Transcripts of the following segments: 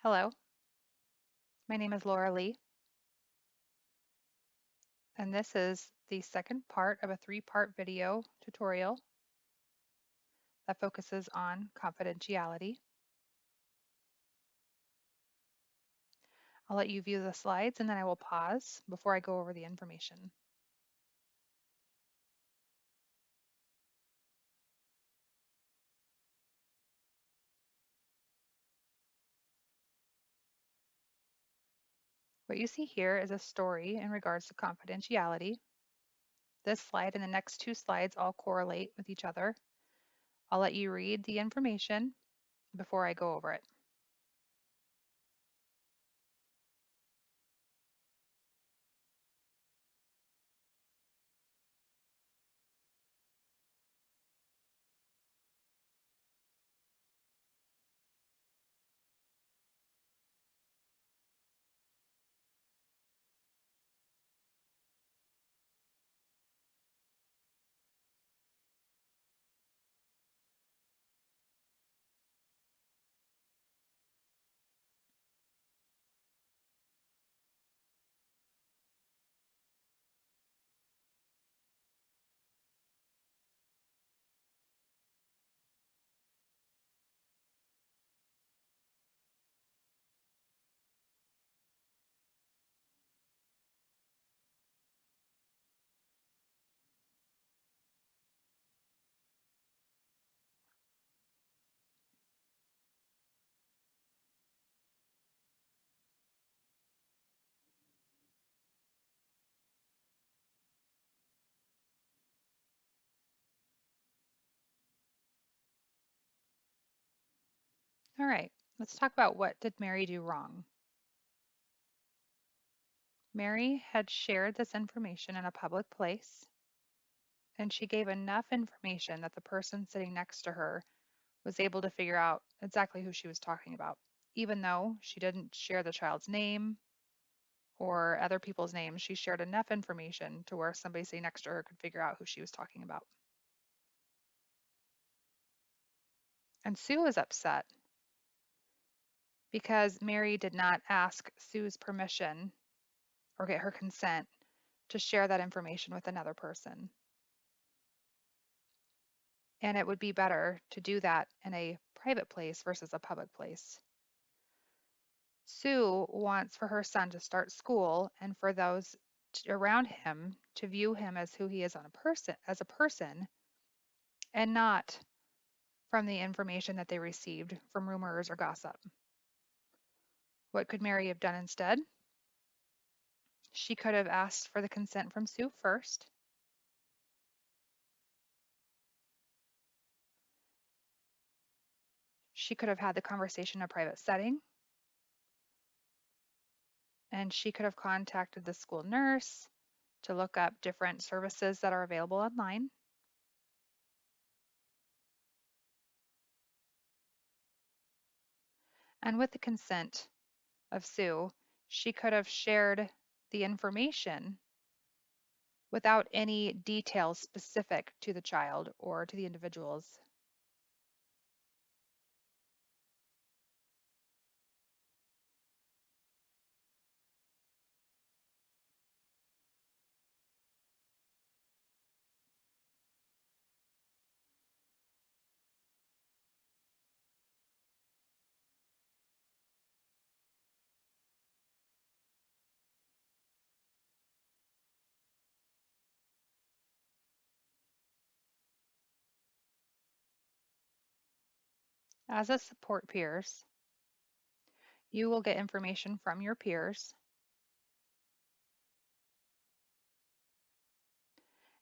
Hello, my name is Laura Lee, and this is the second part of a three-part video tutorial that focuses on confidentiality. I'll let you view the slides and then I will pause before I go over the information. What you see here is a story in regards to confidentiality. This slide and the next two slides all correlate with each other. I'll let you read the information before I go over it. All right, let's talk about what did Mary do wrong. Mary had shared this information in a public place, and she gave enough information that the person sitting next to her was able to figure out exactly who she was talking about, even though she didn't share the child's name or other people's names. She shared enough information to where somebody sitting next to her could figure out who she was talking about. And Sue was upset because Mary did not ask Sue's permission or get her consent to share that information with another person. And it would be better to do that in a private place versus a public place. Sue wants for her son to start school and for those around him to view him as who he is as a person, and not from the information that they received from rumors or gossip. What could Mary have done instead? She could have asked for the consent from Sue first. She could have had the conversation in a private setting, and she could have contacted the school nurse to look up different services that are available online. And with the consent of Sue, she could have shared the information without any details specific to the child or to the individuals. As a support peers, you will get information from your peers,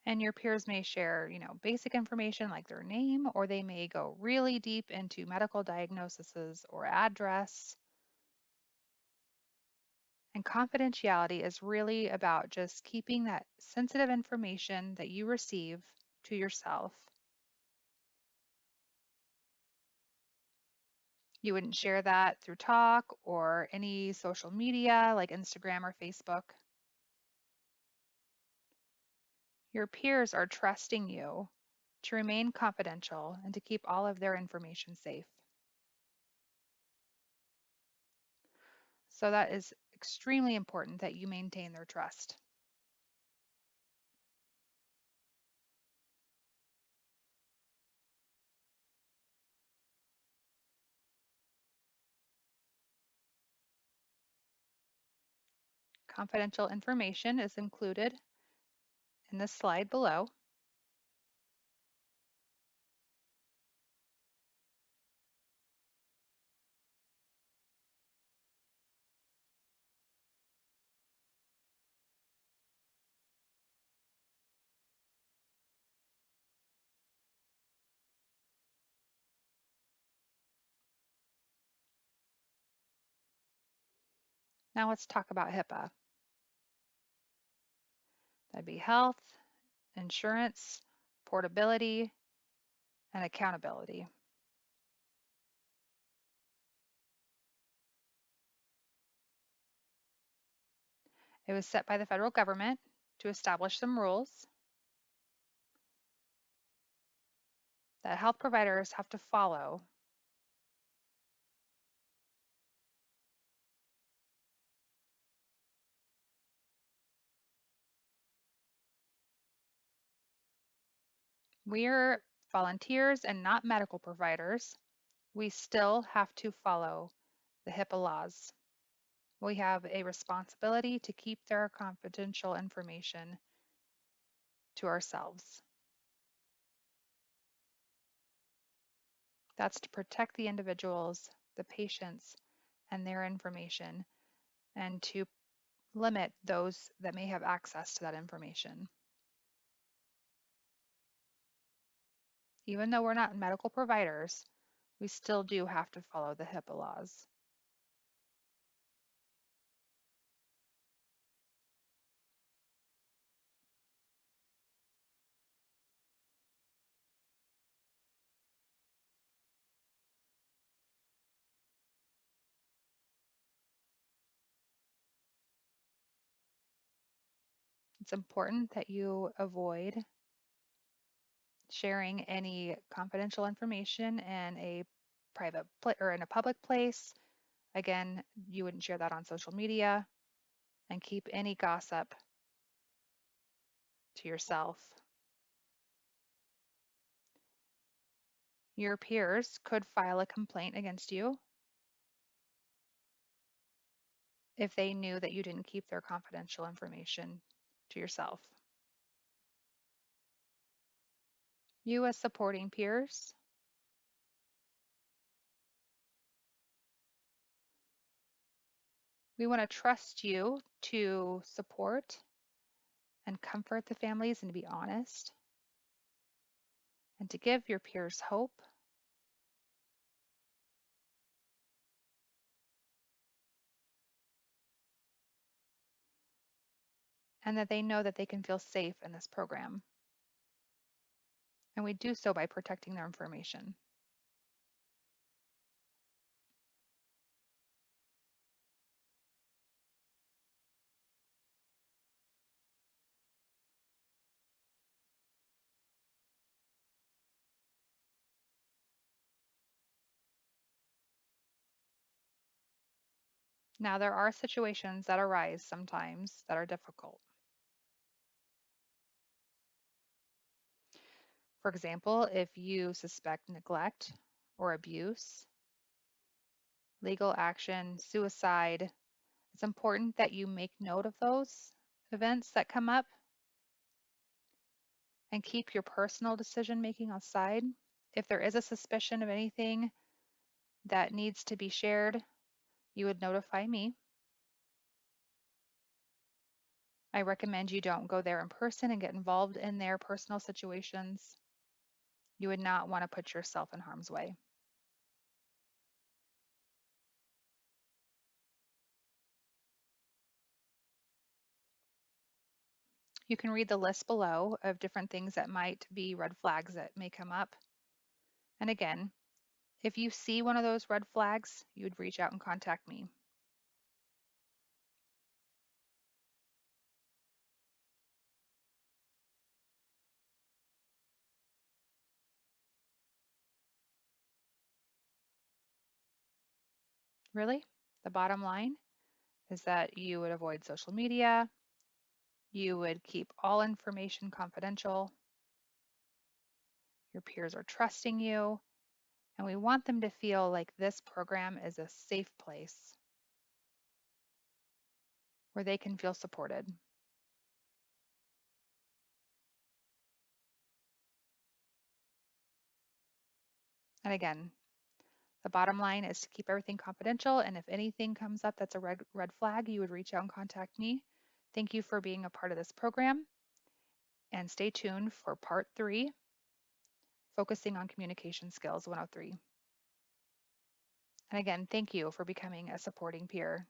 and your peers may share, basic information like their name, or they may go really deep into medical diagnoses or address. And confidentiality is really about just keeping that sensitive information that you receive to yourself. You wouldn't share that through talk or any social media like Instagram or Facebook. Your peers are trusting you to remain confidential and to keep all of their information safe. So that is extremely important that you maintain their trust. Confidential information is included in the slide below. Now let's talk about Hipaa. That'd be health, insurance, portability, and accountability. It was set by the federal government to establish some rules that health providers have to follow. We're volunteers and not medical providers. We still have to follow the HIPAA laws. We have a responsibility to keep their confidential information to ourselves. That's to protect the individuals, the patients, and their information, and to limit those that may have access to that information. Even though we're not medical providers, we still do have to follow the HIPAA laws. It's important that you avoid sharing any confidential information in a private or in a public place. Again, you wouldn't share that on social media, and keep any gossip to yourself. Your peers could file a complaint against you if they knew that you didn't keep their confidential information to yourself. You, as supporting peers, we want to trust you to support and comfort the families and to be honest and to give your peers hope. And that they know that they can feel safe in this program. And we do so by protecting their information. Now, there are situations that arise sometimes that are difficult. For example, if you suspect neglect or abuse, legal action, suicide, it's important that you make note of those events that come up and keep your personal decision making aside. If there is a suspicion of anything that needs to be shared, you would notify me. I recommend you don't go there in person and get involved in their personal situations. You would not want to put yourself in harm's way. You can read the list below of different things that might be red flags that may come up. And again, if you see one of those red flags, you would reach out and contact me. Really? The bottom line? is that you would avoid social media, you would keep all information confidential, your peers are trusting you, and we want them to feel like this program is a safe place where they can feel supported. And again, the bottom line is to keep everything confidential, and if anything comes up that's a red flag, you would reach out and contact me. Thank you for being a part of this program, and stay tuned for part 3, focusing on communication skills 103. And again, thank you for becoming a supporting peer.